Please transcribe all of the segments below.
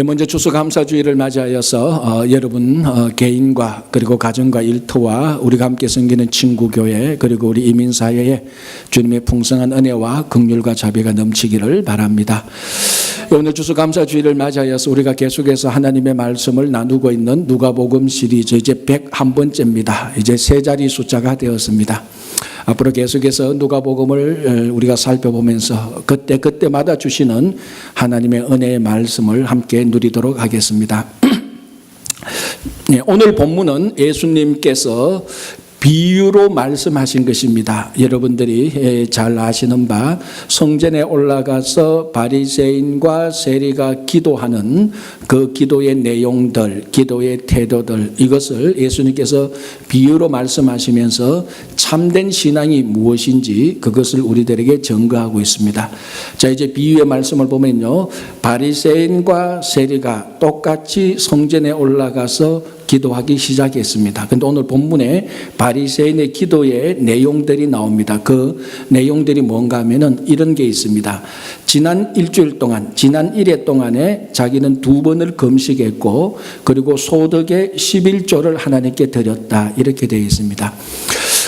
먼저 추수감사주의를 맞이하여서 여러분 개인과 그리고 가정과 일터와 우리가 함께 섬기는 친구교회 그리고 우리 이민사회에 주님의 풍성한 은혜와 긍휼과 자비가 넘치기를 바랍니다. 오늘 추수감사주의를 맞이하여서 우리가 계속해서 하나님의 말씀을 나누고 있는 누가복음 시리즈 이제 101번째입니다. 이제 세 자리 숫자가 되었습니다. 앞으로 계속해서 누가복음을 우리가 살펴보면서 그때마다 주시는 하나님의 은혜의 말씀을 함께 누리도록 하겠습니다. 오늘 본문은 예수님께서 비유로 말씀하신 것입니다. 여러분들이 잘 아시는 바 성전에 올라가서 바리새인과 세리가 기도하는 그 기도의 내용들, 기도의 태도들, 이것을 예수님께서 비유로 말씀하시면서 참된 신앙이 무엇인지 그것을 우리들에게 증거하고 있습니다. 자, 이제 비유의 말씀을 보면요, 바리새인과 세리가 똑같이 성전에 올라가서 기도하기 시작했습니다. 그런데 오늘 본문에 바리새인의 기도의 내용들이 나옵니다. 그 내용들이 뭔가 하면은 이런 게 있습니다. 지난 일주일 동안, 지난 1회 동안에 자기는 2번을 금식했고 그리고 소득의 11조를 하나님께 드렸다. 이렇게 되어 있습니다.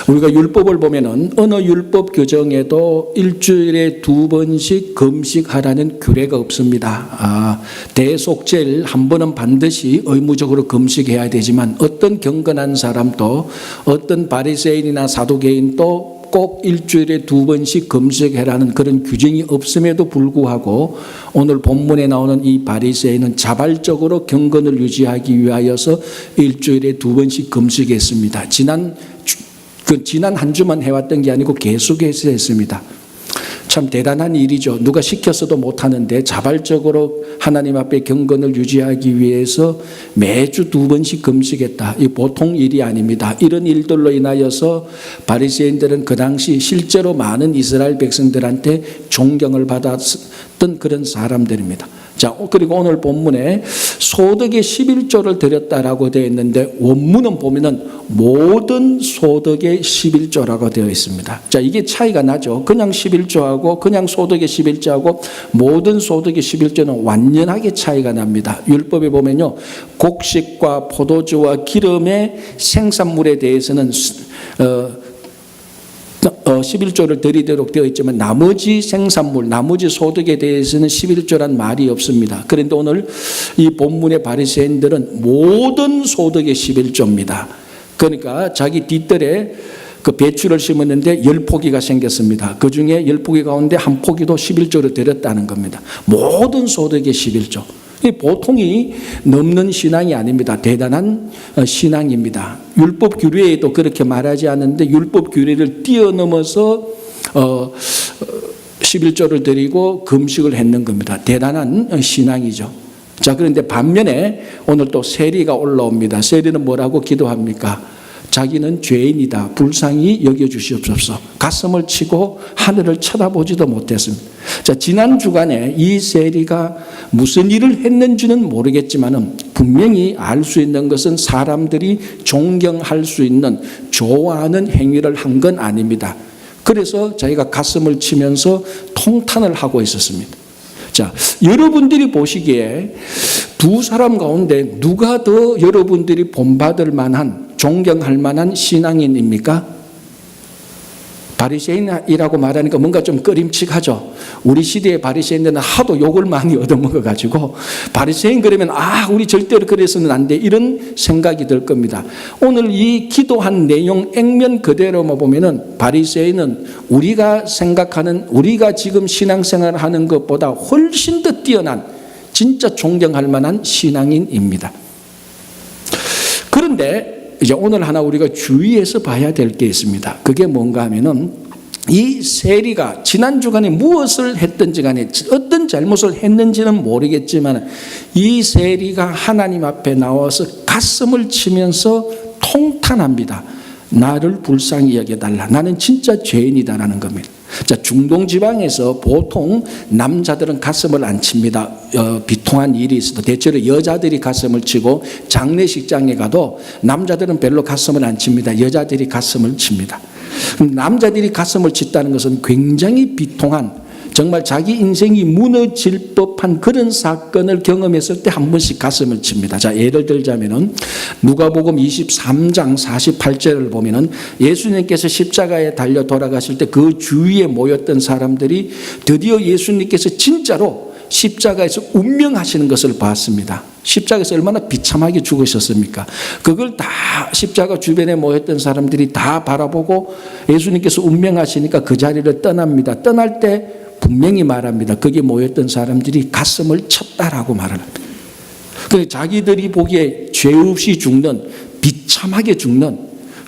우리가 율법을 보면은 어느 율법 규정에도 일주일에 2번씩 금식하라는 규례가 없습니다. 대속죄일 한 번은 반드시 의무적으로 금식해야 되지만 어떤 경건한 사람도 어떤 바리새인이나 사두개인도 꼭 일주일에 2번씩 금식해라는 그런 규정이 없음에도 불구하고 오늘 본문에 나오는 이 바리새인은 자발적으로 경건을 유지하기 위하여서 일주일에 2번씩 금식했습니다. 지난 한 주만 해왔던 게 아니고 계속해서 했습니다. 참 대단한 일이죠. 누가 시켰어도 못하는데 자발적으로 하나님 앞에 경건을 유지하기 위해서 매주 2번씩 금식했다. 이 보통 일이 아닙니다. 이런 일들로 인하여서 바리새인들은 그 당시 실제로 많은 이스라엘 백성들한테 존경을 받았던 그런 사람들입니다. 자, 그리고 오늘 본문에 소득의 11조를 드렸다라고 되어 있는데 원문은 보면은 모든 소득의 11조라고 되어 있습니다. 자, 이게 차이가 나죠. 그냥 11조하고 그냥 소득의 11조하고 모든 소득의 11조는 완연하게 차이가 납니다. 율법에 보면요, 곡식과 포도주와 기름의 생산물에 대해서는 11조를 드리도록 되어 있지만 나머지 생산물, 나머지 소득에 대해서는 11조란 말이 없습니다. 그런데 오늘 이 본문의 바리새인들은 모든 소득의 11조입니다. 그러니까 자기 뒷뜰에 그 배추를 심었는데 10포기가 생겼습니다. 그 중에 10포기 가운데 한 포기도 11조를 드렸다는 겁니다. 모든 소득의 11조. 이 보통이 넘는 신앙이 아닙니다. 대단한 신앙입니다. 율법 규례에도 그렇게 말하지 않는데 율법 규례를 뛰어넘어서 11조를 드리고 금식을 했는 겁니다. 대단한 신앙이죠. 자, 그런데 반면에 오늘 또 세리가 올라옵니다. 세리는 뭐라고 기도합니까? 자기는 죄인이다. 불쌍히 여겨주시옵소서. 가슴을 치고 하늘을 쳐다보지도 못했습니다. 자, 지난 주간에 이 세리가 무슨 일을 했는지는 모르겠지만 분명히 알 수 있는 것은 사람들이 존경할 수 있는 좋아하는 행위를 한 건 아닙니다. 그래서 자기가 가슴을 치면서 통탄을 하고 있었습니다. 자, 여러분들이 보시기에 두 사람 가운데 누가 더 여러분들이 본받을 만한, 존경할 만한 신앙인입니까? 바리새인이라고 말하니까 뭔가 좀 꺼림칙하죠. 우리 시대의 바리새인들은 하도 욕을 많이 얻어먹어가지고 바리새인 그러면 우리 절대로 그래서는 안 돼, 이런 생각이 들 겁니다. 오늘 이 기도한 내용 액면 그대로만 보면은 바리새인은 우리가 생각하는, 우리가 지금 신앙생활을 하는 것보다 훨씬 더 뛰어난 진짜 존경할 만한 신앙인입니다. 그런데 이제 오늘 하나 우리가 주의해서 봐야 될 게 있습니다. 그게 뭔가 하면은 이 세리가 지난 주간에 무엇을 했든지 간에 어떤 잘못을 했는지는 모르겠지만 이 세리가 하나님 앞에 나와서 가슴을 치면서 통탄합니다. 나를 불쌍히 여겨달라. 나는 진짜 죄인이다라는 겁니다. 자, 중동 지방에서 보통 남자들은 가슴을 안 칩니다. 비통한 일이 있어도 대체로 여자들이 가슴을 치고 장례식장에 가도 남자들은 별로 가슴을 안 칩니다. 여자들이 가슴을 칩니다. 남자들이 가슴을 쳤다는 것은 굉장히 비통한, 정말 자기 인생이 무너질 법한 그런 사건을 경험했을 때 한 번씩 가슴을 칩니다. 자, 예를 들자면은 누가복음 23장 48절을 보면은 예수님께서 십자가에 달려 돌아가실 때 그 주위에 모였던 사람들이 드디어 예수님께서 진짜로 십자가에서 운명하시는 것을 봤습니다. 십자가에서 얼마나 비참하게 죽으셨습니까? 그걸 다 십자가 주변에 모였던 사람들이 다 바라보고 예수님께서 운명하시니까 그 자리를 떠납니다. 떠날 때 분명히 말합니다. 거기 모였던 사람들이 가슴을 쳤다라고 말을 합니다. 자기들이 보기에 죄 없이 죽는, 비참하게 죽는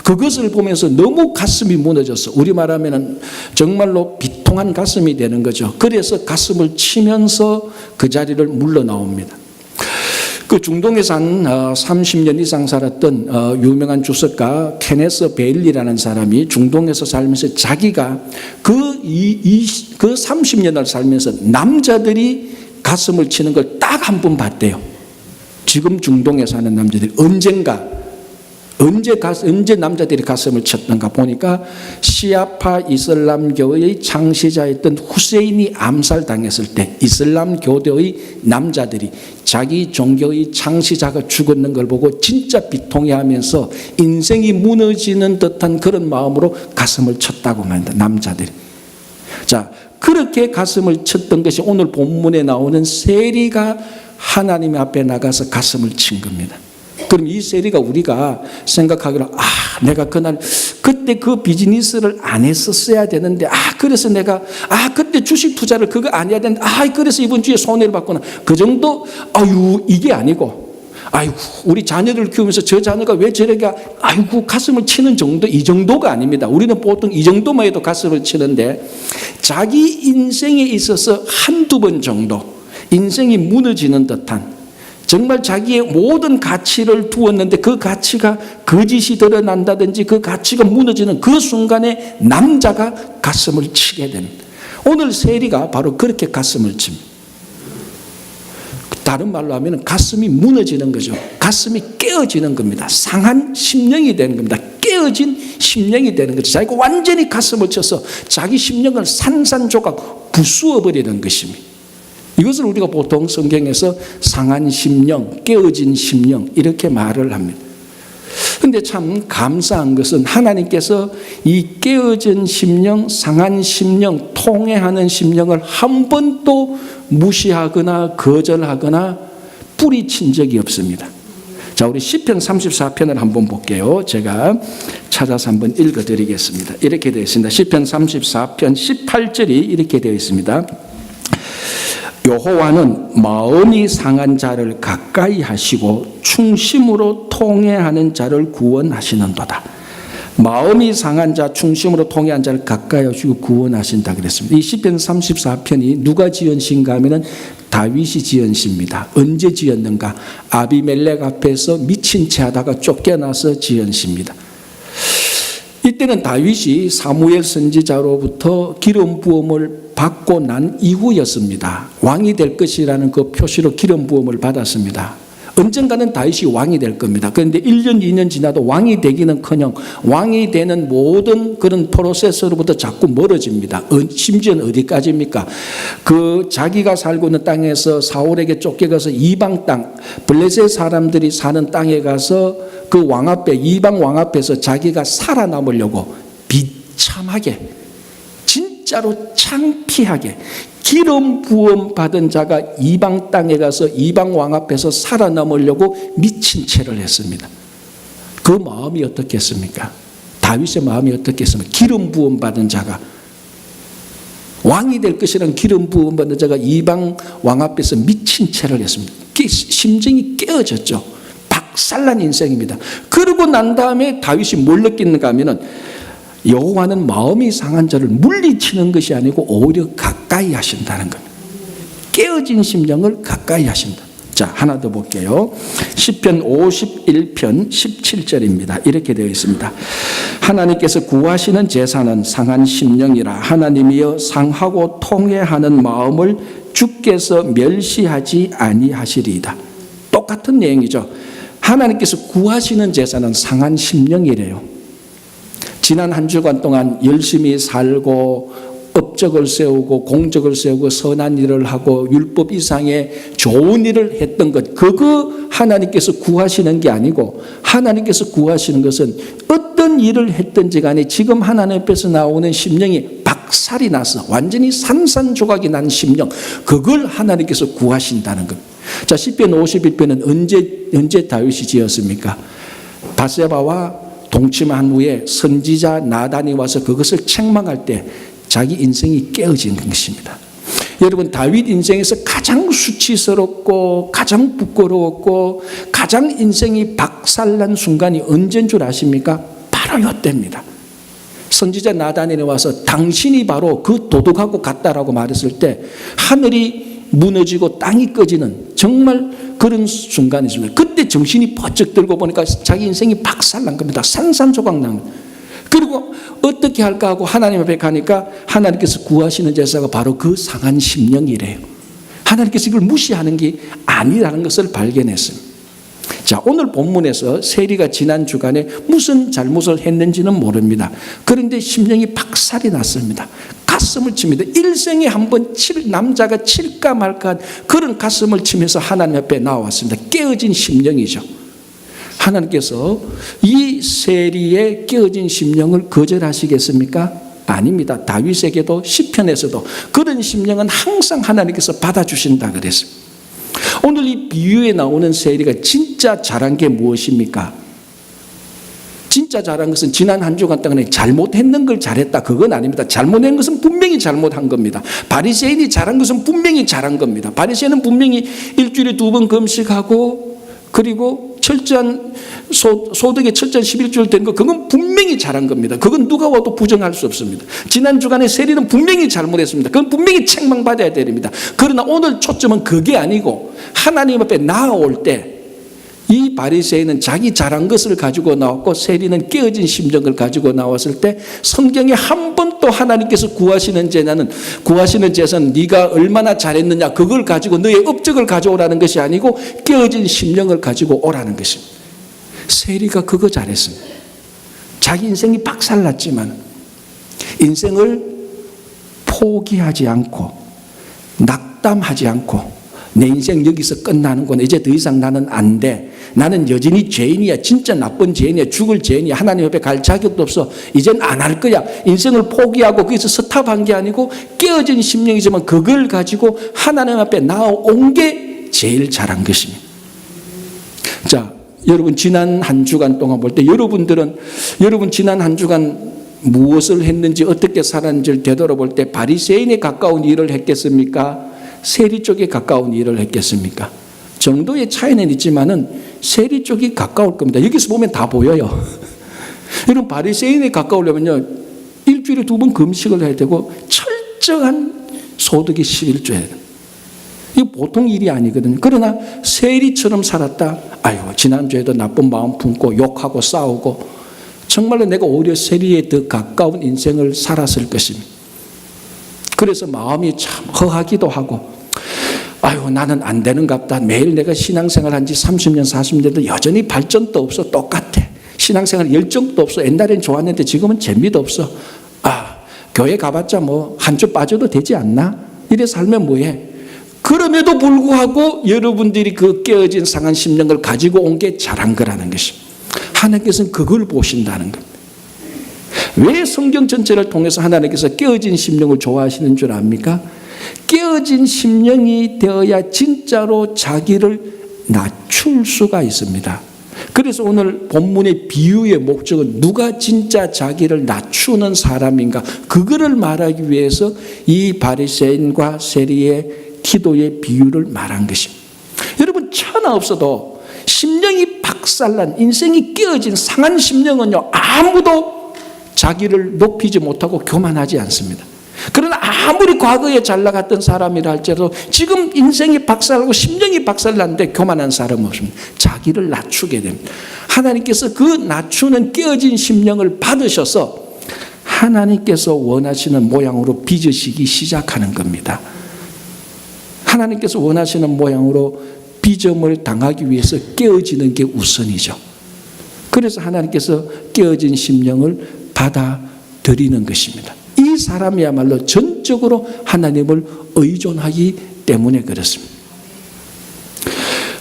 그것을 보면서 너무 가슴이 무너졌어. 우리 말하면 정말로 비통한 가슴이 되는 거죠. 그래서 가슴을 치면서 그 자리를 물러나옵니다. 그 중동에서 한 30년 이상 살았던 유명한 주석가 케네스 베일리라는 사람이 중동에서 살면서 자기가 그 30년을 살면서 남자들이 가슴을 치는 걸 딱 한 번 봤대요. 지금 중동에 사는 남자들이 언제 남자들이 가슴을 쳤던가 보니까 시아파 이슬람교의 창시자였던 후세인이 암살당했을 때 이슬람 교도의 남자들이 자기 종교의 창시자가 죽었는 걸 보고 진짜 비통해하면서 인생이 무너지는 듯한 그런 마음으로 가슴을 쳤다고 말합니다. 남자들이. 자, 그렇게 가슴을 쳤던 것이 오늘 본문에 나오는 세리가 하나님 앞에 나가서 가슴을 친 겁니다. 그럼 이 세리가 우리가 생각하기로 내가 그때 그 비즈니스를 안 했었어야 되는데 그래서 내가 그때 주식 투자를 그거 안 해야 되는데 그래서 이번 주에 손해를 봤구나. 그 정도 이게 아니고 우리 자녀를 키우면서 저 자녀가 왜 저렇게 가슴을 치는 정도 이 정도가 아닙니다. 우리는 보통 이 정도만 해도 가슴을 치는데 자기 인생에 있어서 한두 번 정도 인생이 무너지는 듯한 정말 자기의 모든 가치를 두었는데 그 가치가 거짓이 드러난다든지 그 가치가 무너지는 그 순간에 남자가 가슴을 치게 됩니다. 오늘 세리가 바로 그렇게 가슴을 칩니다. 다른 말로 하면 가슴이 무너지는 거죠. 가슴이 깨어지는 겁니다. 상한 심령이 되는 겁니다. 깨어진 심령이 되는 거죠. 자기가 완전히 가슴을 쳐서 자기 심령을 산산조각 부수어버리는 것입니다. 이것을 우리가 보통 성경에서 상한 심령, 깨어진 심령 이렇게 말을 합니다. 그런데 참 감사한 것은 하나님께서 이 깨어진 심령, 상한 심령, 통회하는 심령을 한 번도 무시하거나 거절하거나 뿌리친 적이 없습니다. 자, 우리 시편 34편을 한번 볼게요. 제가 찾아서 한번 읽어드리겠습니다. 이렇게 되어 있습니다. 시편 34편 18절이 이렇게 되어 있습니다. 여호와는 마음이 상한 자를 가까이 하시고 충심으로 통회하는 자를 구원하시는도다. 마음이 상한 자, 충심으로 통회한 자를 가까이 하시고 구원하신다 그랬습니다. 이 시편 34편이 누가 지은 시인가 하면은 다윗이 지은 시입니다. 언제 지었는가? 아비멜렉 앞에서 미친 채 하다가 쫓겨나서 지은 시입니다. 이때는 다윗이 사무엘 선지자로부터 기름 부음을 받고 난 이후였습니다. 왕이 될 것이라는 그 표시로 기름 부음을 받았습니다. 언젠가는 다윗이 왕이 될 겁니다. 그런데 1년, 2년 지나도 왕이 되기는커녕 왕이 되는 모든 그런 프로세스로부터 자꾸 멀어집니다. 심지어는 어디까지입니까? 그 자기가 살고 있는 땅에서 사울에게 쫓겨가서 이방 땅, 블레셋 사람들이 사는 땅에 가서 그 왕 앞에, 이방 왕 앞에서 자기가 살아남으려고 비참하게, 진짜로 창피하게 기름 부음 받은 자가 이방 땅에 가서 이방 왕 앞에서 살아남으려고 미친 채를 했습니다. 그 마음이 어떻겠습니까? 다윗의 마음이 어떻겠습니까? 기름 부음 받은 자가, 왕이 될 것이라는 기름 부음 받은 자가 이방 왕 앞에서 미친 채를 했습니다. 심정이 깨어졌죠. 박살난 인생입니다. 그러고 난 다음에 다윗이 뭘 느끼는가 하면은 여호와는 마음이 상한 자를 물리치는 것이 아니고 오히려 가까이 하신다는 겁니다. 깨어진 심령을 가까이 하신다. 자, 하나 더 볼게요. 시편 51편 17절입니다. 이렇게 되어 있습니다. 하나님께서 구하시는 제사는 상한 심령이라. 하나님이여 상하고 통회하는 마음을 주께서 멸시하지 아니하시리이다. 똑같은 내용이죠. 하나님께서 구하시는 제사는 상한 심령이래요. 지난 한 주간 동안 열심히 살고 업적을 세우고 공적을 세우고 선한 일을 하고 율법 이상의 좋은 일을 했던 것, 그거 하나님께서 구하시는 게 아니고, 하나님께서 구하시는 것은 어떤 일을 했든지 간에 지금 하나님 앞에서 나오는 심령이 박살이 나서 완전히 산산조각이 난 심령, 그걸 하나님께서 구하신다는 것. 자, 시편 51편은 언제 다윗이 지었습니까? 바세바와 동침한 후에 선지자 나단이 와서 그것을 책망할 때 자기 인생이 깨어진 것입니다. 여러분, 다윗 인생에서 가장 수치스럽고 가장 부끄러웠고 가장 인생이 박살난 순간이 언제인 줄 아십니까? 바로 이때입니다. 선지자 나단이 와서 당신이 바로 그 도둑하고 같다라고 말했을 때 하늘이 무너지고 땅이 꺼지는 정말 그런 순간이 있습니다. 그때 정신이 번쩍 들고 보니까 자기 인생이 박살난 겁니다. 산산조각 난 겁니다. 그리고 어떻게 할까 하고 하나님 앞에 가니까 하나님께서 구하시는 제사가 바로 그 상한 심령이래요. 하나님께서 이걸 무시하는 게 아니라는 것을 발견했습니다. 자, 오늘 본문에서 세리가 지난 주간에 무슨 잘못을 했는지는 모릅니다. 그런데 심령이 박살이 났습니다. 가슴을 칩니다. 일생에 한 번 남자가 칠까 말까 그런 가슴을 치면서 하나님 앞에 나왔습니다. 깨어진 심령이죠. 하나님께서 이 세리의 깨어진 심령을 거절하시겠습니까? 아닙니다. 다윗에게도 시편에서도 그런 심령은 항상 하나님께서 받아주신다 그랬습니다. 오늘 이 비유에 나오는 세리가 진짜 잘한 게 무엇입니까? 진짜 잘한 것은 지난 한 주간 동안에 잘못했는 걸 잘했다, 그건 아닙니다. 잘못한 것은 분명히 잘못한 겁니다. 바리새인이 잘한 것은 분명히 잘한 겁니다. 바리새인은 분명히 일주일에 2번 금식하고 그리고 철저한 소득의 철저한 11조 된 거, 그건 분명히 잘한 겁니다. 그건 누가 와도 부정할 수 없습니다. 지난 주간에 세리는 분명히 잘못했습니다. 그건 분명히 책망받아야 됩니다. 그러나 오늘 초점은 그게 아니고 하나님 앞에 나아올 때 이 바리새인은 자기 잘한 것을 가지고 나왔고 세리는 깨어진 심정을 가지고 나왔을 때 성경에 한 번도 하나님께서 구하시는 제사는 네가 얼마나 잘했느냐 그걸 가지고 너의 업적을 가져오라는 것이 아니고 깨어진 심령을 가지고 오라는 것입니다. 세리가 그거 잘했습니다. 자기 인생이 박살났지만 인생을 포기하지 않고 낙담하지 않고 내 인생 여기서 끝나는구나, 이제 더 이상 나는 안 돼, 나는 여전히 죄인이야, 진짜 나쁜 죄인이야, 죽을 죄인이야, 하나님 앞에 갈 자격도 없어, 이젠 안 할 거야, 인생을 포기하고 거기서 스탑한 게 아니고 깨어진 심령이지만 그걸 가지고 하나님 앞에 나아온 게 제일 잘한 것입니다. 자, 여러분 지난 한 주간 동안 볼 때 여러분 지난 한 주간 무엇을 했는지 어떻게 살았는지를 되돌아볼 때 바리새인에 가까운 일을 했겠습니까? 세리 쪽에 가까운 일을 했겠습니까? 정도의 차이는 있지만은 세리 쪽이 가까울 겁니다. 여기서 보면 다 보여요. 여러분 바리새인에 가까우려면요 일주일에 2번 금식을 해야 되고 철저한 소득의 11조예요. 이거 보통 일이 아니거든요. 그러나 세리처럼 살았다. 아유, 지난주에도 나쁜 마음 품고 욕하고 싸우고 정말로 내가 오히려 세리에 더 가까운 인생을 살았을 것입니다. 그래서 마음이 참 허하기도 하고, 아유, 나는 안 되는갑다. 매일 내가 신앙생활 한 지 30년, 40년도 여전히 발전도 없어. 똑같아. 신앙생활 열정도 없어. 옛날엔 좋았는데 지금은 재미도 없어. 아, 교회 가봤자 뭐 한 주 빠져도 되지 않나? 이래 살면 뭐해? 그럼에도 불구하고 여러분들이 그 깨어진 상한 심령을 가지고 온 게 잘한 거라는 것입니다. 하나님께서는 그걸 보신다는 겁니다. 왜 성경 전체를 통해서 하나님께서 깨어진 심령을 좋아하시는 줄 압니까? 깨어진 심령이 되어야 진짜로 자기를 낮출 수가 있습니다. 그래서 오늘 본문의 비유의 목적은 누가 진짜 자기를 낮추는 사람인가, 그거를 말하기 위해서 이 바리새인과 세리의 기도의 비유를 말한 것입니다. 여러분 천하 없어도 심령이 박살난 인생이 깨어진 상한 심령은요 아무도 자기를 높이지 못하고 교만하지 않습니다. 그러나 아무리 과거에 잘 나갔던 사람이라 할지라도 지금 인생이 박살나고 심령이 박살났는데 교만한 사람은 없습니다. 자기를 낮추게 됩니다. 하나님께서 그 낮추는 깨어진 심령을 받으셔서 하나님께서 원하시는 모양으로 빚으시기 시작하는 겁니다. 하나님께서 원하시는 모양으로 빚음을 당하기 위해서 깨어지는 게 우선이죠. 그래서 하나님께서 깨어진 심령을 받아들이는 것입니다. 이 이 사람이야말로 전적으로 하나님을 의존하기 때문에 그렇습니다.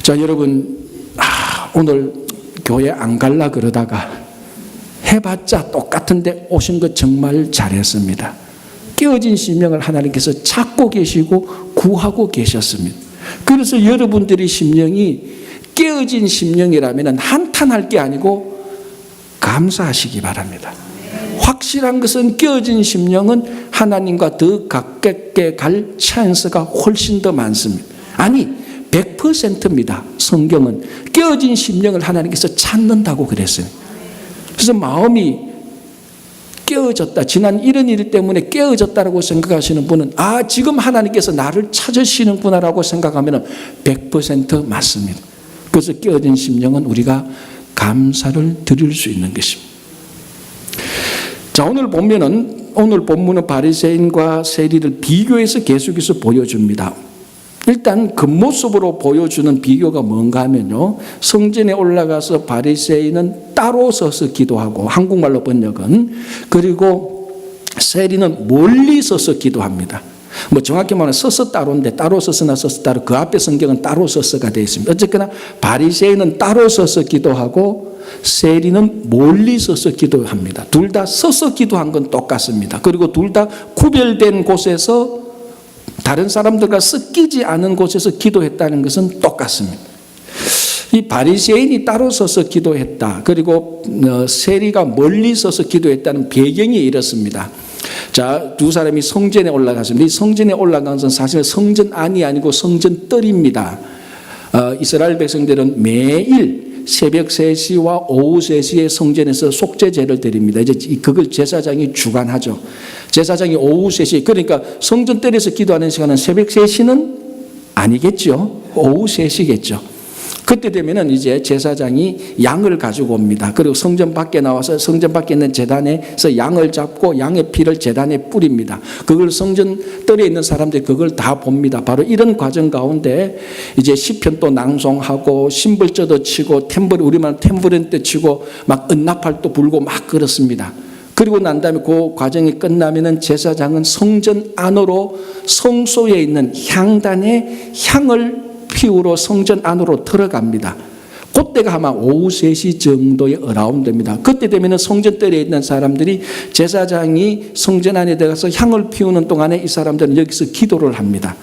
자, 여러분, 오늘 교회 안 갈라 그러다가 해봤자 똑같은데 오신 것 정말 잘했습니다. 깨어진 심령을 하나님께서 찾고 계시고 구하고 계셨습니다. 그래서 여러분들의 심령이 깨어진 심령이라면 한탄할 게 아니고 감사하시기 바랍니다. 확실한 것은 깨어진 심령은 하나님과 더 가깝게 갈 찬스가 훨씬 더 많습니다. 아니 100%입니다. 성경은 깨어진 심령을 하나님께서 찾는다고 그랬어요. 그래서 마음이 깨어졌다, 지난 이런 일 때문에 깨어졌다라고 생각하시는 분은 지금 하나님께서 나를 찾으시는구나라고 생각하면 100% 맞습니다. 그래서 깨어진 심령은 우리가 감사를 드릴 수 있는 것입니다. 자, 오늘 본문은 바리새인과 세리를 비교해서 계속해서 보여줍니다. 일단 겉모습으로 보여주는 비교가 뭔가 하면요, 성전에 올라가서 바리새인은 따로 서서 기도하고, 한국말로 번역은, 그리고 세리는 멀리 서서 기도합니다. 정확히 말하면 서서 따로인데 따로 서서나 서서 따로, 그 앞에 성경은 따로 서서가 되어 있습니다. 어쨌거나 바리새인은 따로 서서 기도하고 세리는 멀리 서서 기도합니다. 둘 다 서서 기도한 건 똑같습니다. 그리고 둘 다 구별된 곳에서, 다른 사람들과 섞이지 않은 곳에서 기도했다는 것은 똑같습니다. 이 바리새인이 따로 서서 기도했다, 그리고 세리가 멀리 서서 기도했다는 배경이 이렇습니다. 자, 두 사람이 성전에 올라갔습니다. 이 성전에 올라간 것은 사실 성전 안이 아니고 성전 뜰입니다. 이스라엘 백성들은 매일 새벽 3시와 오후 3시에 성전에서 속죄제를 드립니다. 이제 그걸 제사장이 주관하죠. 제사장이 오후 3시, 그러니까 성전뜰에서 기도하는 시간은 새벽 3시는 아니겠죠. 오후 3시겠죠. 그때 되면은 이제 제사장이 양을 가지고 옵니다. 그리고 성전 밖에 나와서 성전 밖에 있는 제단에서 양을 잡고 양의 피를 제단에 뿌립니다. 그걸 성전 뜰에 있는 사람들이 그걸 다 봅니다. 바로 이런 과정 가운데 이제 시편도 낭송하고 신불저도 치고 우리만 탬버린 때 치고 막 은나팔도 불고 막 그렇습니다. 그리고 난 다음에 그 과정이 끝나면은 제사장은 성전 안으로 성소에 있는 향단에 향을 피우러 성전 안으로 들어갑니다. 그때가 아마 오후 3시 정도의 어라운드입니다. 그때 되면 성전뜰에 있는 사람들이 제사장이 성전 안에 들어가서 향을 피우는 동안에 이 사람들은 여기서 기도를 합니다.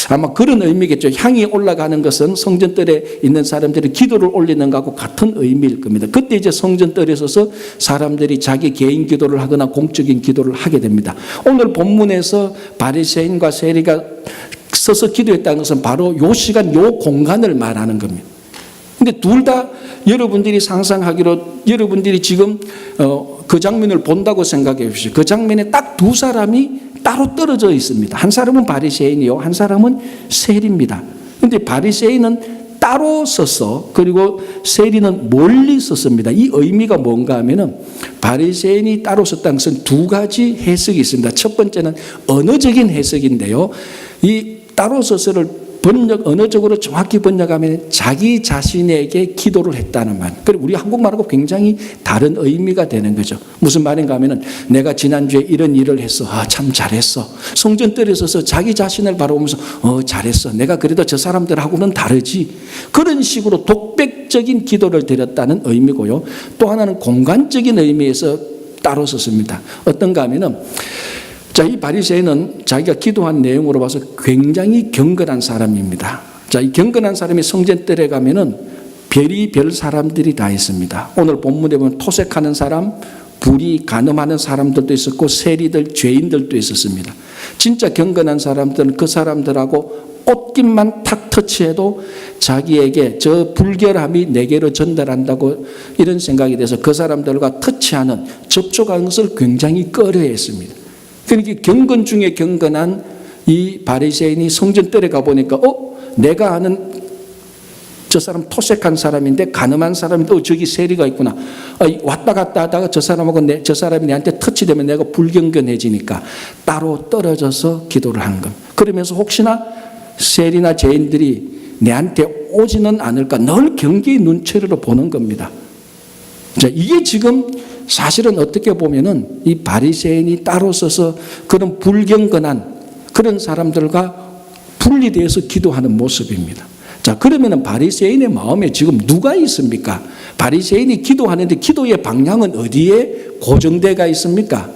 아마 그런 의미겠죠. 향이 올라가는 것은 성전뜰에 있는 사람들이 기도를 올리는 것하고 같은 의미일 겁니다. 그때 이제 성전뜰에 서서 사람들이 자기 개인 기도를 하거나 공적인 기도를 하게 됩니다. 오늘 본문에서 바리새인과 세리가 서서 기도했다는 것은 바로 요 시간, 요 공간을 말하는 겁니다. 근데 둘 다 여러분들이 상상하기로, 여러분들이 지금 그 장면을 본다고 생각해 보십시오. 그 장면에 딱 두 사람이 따로 떨어져 있습니다. 한 사람은 바리새인이요, 한 사람은 세리입니다. 근데 바리새인은 따로 서서, 그리고 세리는 멀리 섰습니다. 이 의미가 뭔가 하면은 바리새인이 따로 섰다는 것은 두 가지 해석이 있습니다. 첫 번째는 언어적인 해석인데요. 이 따로 서서를 언어적으로 정확히 번역하면 자기 자신에게 기도를 했다는 말. 그리고 우리 한국말하고 굉장히 다른 의미가 되는 거죠. 무슨 말인가 하면은 내가 지난주에 이런 일을 했어. 참 잘했어. 성전뜰에 서서 자기 자신을 바라보면서 잘했어. 내가 그래도 저 사람들하고는 다르지. 그런 식으로 독백적인 기도를 드렸다는 의미고요. 또 하나는 공간적인 의미에서 따로 섰습니다. 어떤가 하면은, 자, 이 바리새인은 자기가 기도한 내용으로 봐서 굉장히 경건한 사람입니다. 자, 이 경건한 사람이 성전뜰에 가면은 별의별 사람들이 다 있습니다. 오늘 본문에 보면 토색하는 사람, 불이 간음하는 사람들도 있었고 세리들, 죄인들도 있었습니다. 진짜 경건한 사람들은 그 사람들하고 옷깃만 탁 터치해도 자기에게 저 불결함이 내게로 전달한다고 이런 생각이 돼서 그 사람들과 터치하는, 접촉하는 것을 굉장히 꺼려했습니다. 그러니까 경건 중에 경건한 이 바리새인이 성전뜰에 가보니까 내가 아는 저 사람 토색한 사람인데, 간음한 사람인데 저기 세리가 있구나. 왔다 갔다 하다가 저 사람하고 저 사람이 내한테 터치되면 내가 불경건해지니까 따로 떨어져서 기도를 하는 겁니다. 그러면서 혹시나 세리나 죄인들이 내한테 오지는 않을까 늘 경계의 눈초리로 보는 겁니다. 자, 이게 지금 사실은 어떻게 보면은 이 바리새인이 따로 서서 그런 불경건한 그런 사람들과 분리되어서 기도하는 모습입니다. 자, 그러면은 바리새인의 마음에 지금 누가 있습니까? 바리새인이 기도하는데 기도의 방향은 어디에 고정되어 있습니까?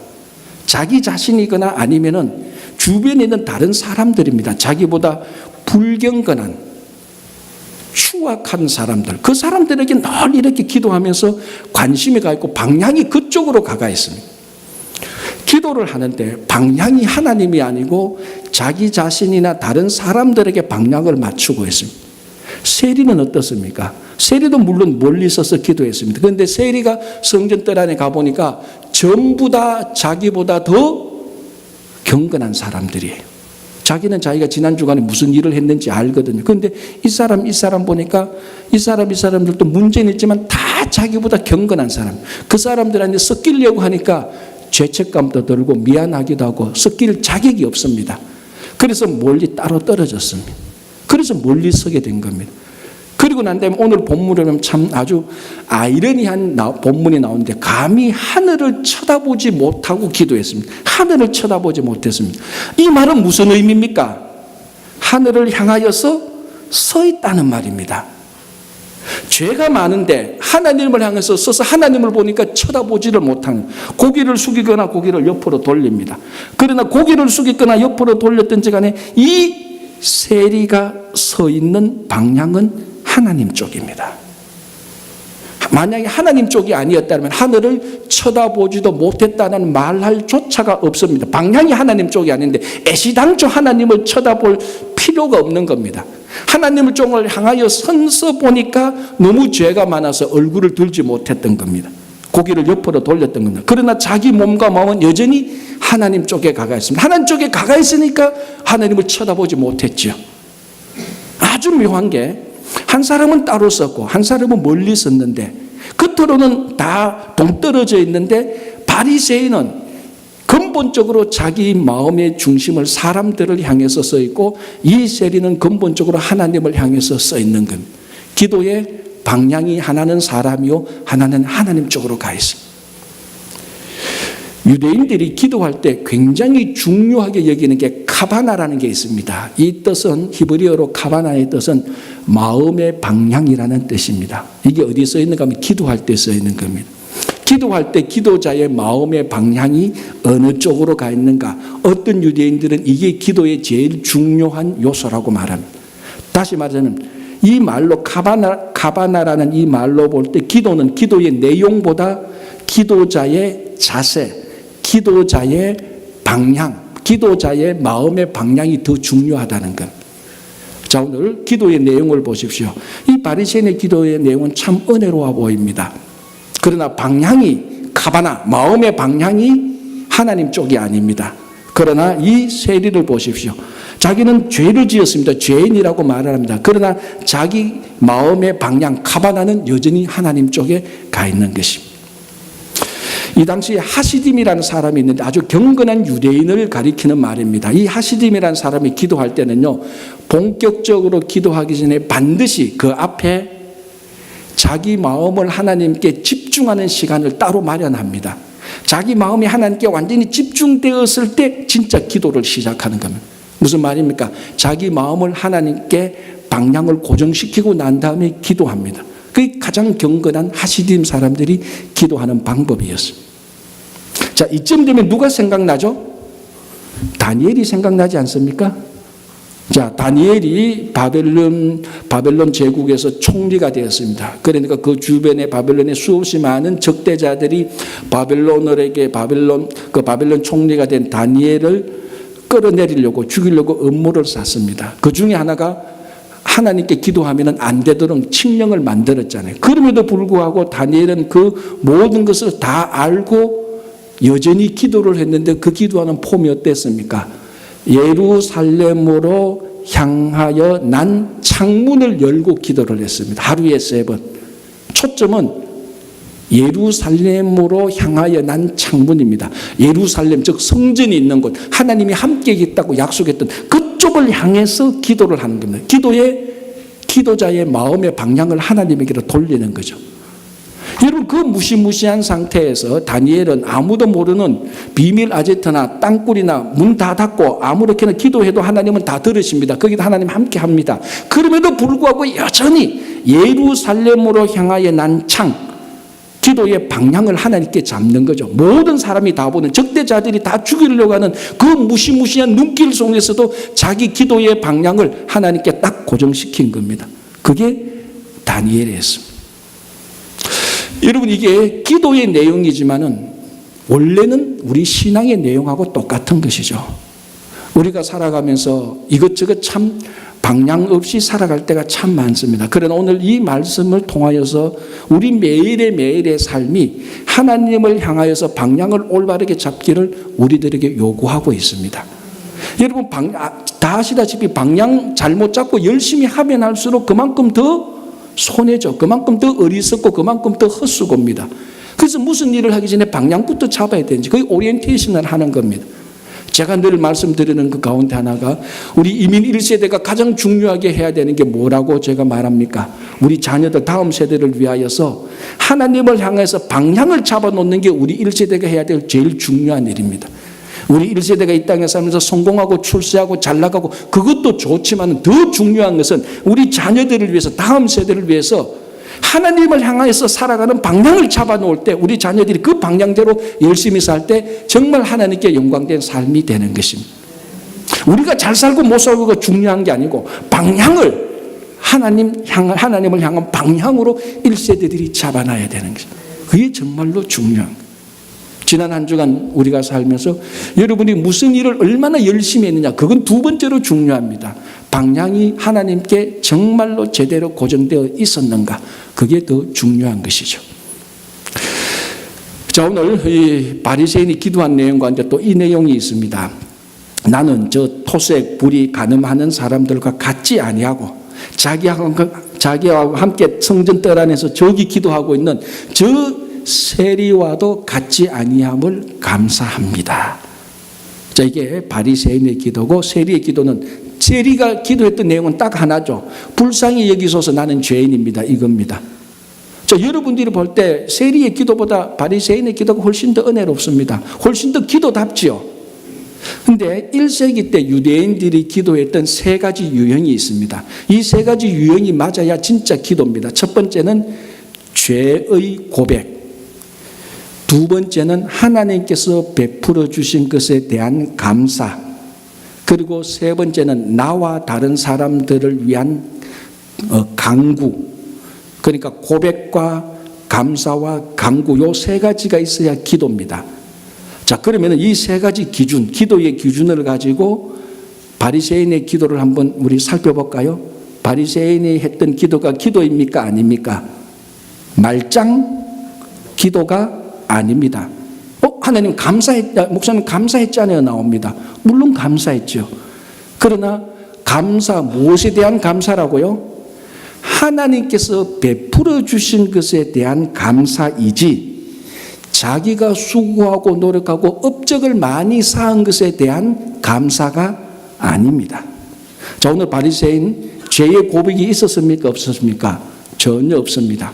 자기 자신이거나 아니면은 주변에 있는 다른 사람들입니다. 자기보다 불경건한 추악한 사람들, 그 사람들에게 늘 이렇게 기도하면서 관심이 가 있고 방향이 그쪽으로 가가 있습니다. 기도를 하는데 방향이 하나님이 아니고 자기 자신이나 다른 사람들에게 방향을 맞추고 있습니다. 세리는 어떻습니까? 세리도 물론 멀리 서서 기도했습니다. 그런데 세리가 성전뜰 안에 가보니까 전부 다 자기보다 더 경건한 사람들이에요. 자기는 자기가 지난 주간에 무슨 일을 했는지 알거든요. 그런데 이 사람 보니까 이 사람들도 문제는 있지만 다 자기보다 경건한 사람. 그 사람들한테 섞이려고 하니까 죄책감도 들고 미안하기도 하고 섞일 자격이 없습니다. 그래서 멀리 따로 떨어졌습니다. 그래서 멀리 서게 된 겁니다. 그리고 난 다음에 오늘 본문을 보면 참 아주 아이러니한 본문이 나오는데 감히 하늘을 쳐다보지 못하고 기도했습니다. 하늘을 쳐다보지 못했습니다. 이 말은 무슨 의미입니까? 하늘을 향하여서 서 있다는 말입니다. 죄가 많은데 하나님을 향해서 서서 하나님을 보니까 쳐다보지를 못하는, 고개를 숙이거나 고개를 옆으로 돌립니다. 그러나 고개를 숙이거나 옆으로 돌렸든지 간에 이 세리가 서 있는 방향은 하나님 쪽입니다. 만약에 하나님 쪽이 아니었다면 하늘을 쳐다보지도 못했다는 말할 조차가 없습니다. 방향이 하나님 쪽이 아닌데 애시당초 하나님을 쳐다볼 필요가 없는 겁니다. 하나님을 쪽을 향하여 선서 보니까 너무 죄가 많아서 얼굴을 들지 못했던 겁니다. 고개를 옆으로 돌렸던 겁니다. 그러나 자기 몸과 마음은 여전히 하나님 쪽에 가가 있습니다. 하나님 쪽에 가가 있으니까 하나님을 쳐다보지 못했죠. 아주 묘한 게 한 사람은 따로 섰고 한 사람은 멀리 섰는데 겉으로는 다 동떨어져 있는데 바리새인은 근본적으로 자기 마음의 중심을 사람들을 향해서 서 있고 이 세리는 근본적으로 하나님을 향해서 서 있는 겁니다. 기도의 방향이 하나는 사람이요 하나는 하나님 쪽으로 가 있습니다. 유대인들이 기도할 때 굉장히 중요하게 여기는 게 카바나라는 게 있습니다. 이 뜻은 히브리어로 카바나의 뜻은 마음의 방향이라는 뜻입니다. 이게 어디에 써 있는가 하면 기도할 때 써 있는 겁니다. 기도할 때 기도자의 마음의 방향이 어느 쪽으로 가 있는가? 어떤 유대인들은 이게 기도의 제일 중요한 요소라고 말합니다. 다시 말하자면 이 말로 카바나라는 이 말로 볼 때 기도는 기도의 내용보다 기도자의 자세, 기도자의 방향, 기도자의 마음의 방향이 더 중요하다는 것. 자, 오늘 기도의 내용을 보십시오. 이 바리새인의 기도의 내용은 참 은혜로워 보입니다. 그러나 방향이 카바나, 마음의 방향이 하나님 쪽이 아닙니다. 그러나 이 세리를 보십시오. 자기는 죄를 지었습니다. 죄인이라고 말을 합니다. 그러나 자기 마음의 방향, 카바나는 여전히 하나님 쪽에 가 있는 것입니다. 이 당시에 하시딤이라는 사람이 있는데 아주 경건한 유대인을 가리키는 말입니다. 이 하시딤이라는 사람이 기도할 때는요, 본격적으로 기도하기 전에 반드시 그 앞에 자기 마음을 하나님께 집중하는 시간을 따로 마련합니다. 자기 마음이 하나님께 완전히 집중되었을 때 진짜 기도를 시작하는 겁니다. 무슨 말입니까? 자기 마음을 하나님께 방향을 고정시키고 난 다음에 기도합니다. 그게 가장 경건한 하시딤 사람들이 기도하는 방법이었습니다. 자, 이쯤 되면 누가 생각나죠? 다니엘이 생각나지 않습니까? 자, 다니엘이 바벨론 제국에서 총리가 되었습니다. 그러니까 그 주변에 바벨론에 수없이 많은 적대자들이 바벨론 총리가 된 다니엘을 끌어내리려고 죽이려고 음모를 쌌습니다. 그 중에 하나가 하나님께 기도하면 안 되도록 칙령을 만들었잖아요. 그럼에도 불구하고 다니엘은 그 모든 것을 다 알고 여전히 기도를 했는데 그 기도하는 폼이 어땠습니까? 예루살렘으로 향하여 난 창문을 열고 기도를 했습니다. 하루에 3번. 초점은 예루살렘으로 향하여 난 창문입니다. 예루살렘, 즉 성전이 있는 곳, 하나님이 함께 있다고 약속했던 그쪽을 향해서 기도를 하는 겁니다. 기도자의 마음의 방향을 하나님에게로 돌리는 거죠. 여러분, 그 무시무시한 상태에서 다니엘은 아무도 모르는 비밀 아지트나 땅굴이나 문 다 닫고 아무렇게나 기도해도 하나님은 다 들으십니다. 거기도 하나님 함께 합니다. 그럼에도 불구하고 여전히 예루살렘으로 향하여 난 창, 기도의 방향을 하나님께 잡는 거죠. 모든 사람이 다 보는, 적대자들이 다 죽이려고 하는 그 무시무시한 눈길 속에서도 자기 기도의 방향을 하나님께 딱 고정시킨 겁니다. 그게 다니엘이었습니다. 여러분, 이게 기도의 내용이지만은 원래는 우리 신앙의 내용하고 똑같은 것이죠. 우리가 살아가면서 이것저것 참 방향 없이 살아갈 때가 참 많습니다. 그러나 오늘 이 말씀을 통하여서 우리 매일의 삶이 하나님을 향하여서 방향을 올바르게 잡기를 우리들에게 요구하고 있습니다. 여러분, 다 아시다시피 방향 잘못 잡고 열심히 하면 할수록 그만큼 더 손해죠. 그만큼 더 어리석고 그만큼 더 헛수고입니다. 그래서 무슨 일을 하기 전에 방향부터 잡아야 되는지, 그게 오리엔테이션을 하는 겁니다. 제가 늘 말씀드리는 그 가운데 하나가, 우리 이민 1세대가 가장 중요하게 해야 되는 게 뭐라고 제가 말합니까? 우리 자녀들 다음 세대를 위하여서 하나님을 향해서 방향을 잡아놓는 게 우리 1세대가 해야 될 제일 중요한 일입니다. 우리 1세대가 이 땅에 살면서 성공하고 출세하고 잘 나가고 그것도 좋지만 더 중요한 것은 우리 자녀들을 위해서, 다음 세대를 위해서 하나님을 향해서 살아가는 방향을 잡아놓을 때, 우리 자녀들이 그 방향대로 열심히 살 때 정말 하나님께 영광된 삶이 되는 것입니다. 우리가 잘 살고 못 살고가 중요한 게 아니고 방향을 하나님을 향한 방향으로 1세대들이 잡아놔야 되는 것입니다. 그게 정말로 중요한 거예요. 지난 한 주간 우리가 살면서 여러분이 무슨 일을 얼마나 열심히 했느냐, 그건 두 번째로 중요합니다. 방향이 하나님께 정말로 제대로 고정되어 있었는가, 그게 더 중요한 것이죠. 자, 오늘 이 바리새인이 기도한 내용과 이제 또 이 내용이 있습니다. 나는 저 토색 불이 가늠하는 사람들과 같지 아니하고 자기와 함께 성전 뜰 안에서 저기 기도하고 있는 저 세리와도 같지 아니함을 감사합니다. 자, 이게 바리새인의 기도고, 세리의 기도는, 세리가 기도했던 내용은 딱 하나죠. 불쌍히 여기소서 나는 죄인입니다, 이겁니다. 자, 여러분들이 볼 때 세리의 기도보다 바리새인의 기도가 훨씬 더 은혜롭습니다. 훨씬 더 기도답지요. 근데 1세기 때 유대인들이 기도했던 세 가지 유형이 있습니다. 이 세 가지 유형이 맞아야 진짜 기도입니다. 첫 번째는 죄의 고백, 두 번째는 하나님께서 베풀어 주신 것에 대한 감사, 그리고 세 번째는 나와 다른 사람들을 위한 간구. 그러니까 고백과 감사와 간구, 요 세 가지가 있어야 기도입니다. 자, 그러면 이 세 가지 기준, 기도의 기준을 가지고 바리새인의 기도를 한번 우리 살펴볼까요? 바리새인이 했던 기도가 기도입니까, 아닙니까? 말짱 기도가 아닙니다. 하나님 감사했다, 목사님 감사했잖아요, 나옵니다. 물론 감사했죠. 그러나 감사, 무엇에 대한 감사라고요? 하나님께서 베풀어 주신 것에 대한 감사이지, 자기가 수고하고 노력하고 업적을 많이 쌓은 것에 대한 감사가 아닙니다. 자, 오늘 바리새인 죄의 고백이 있었습니까, 없었습니까? 전혀 없습니다.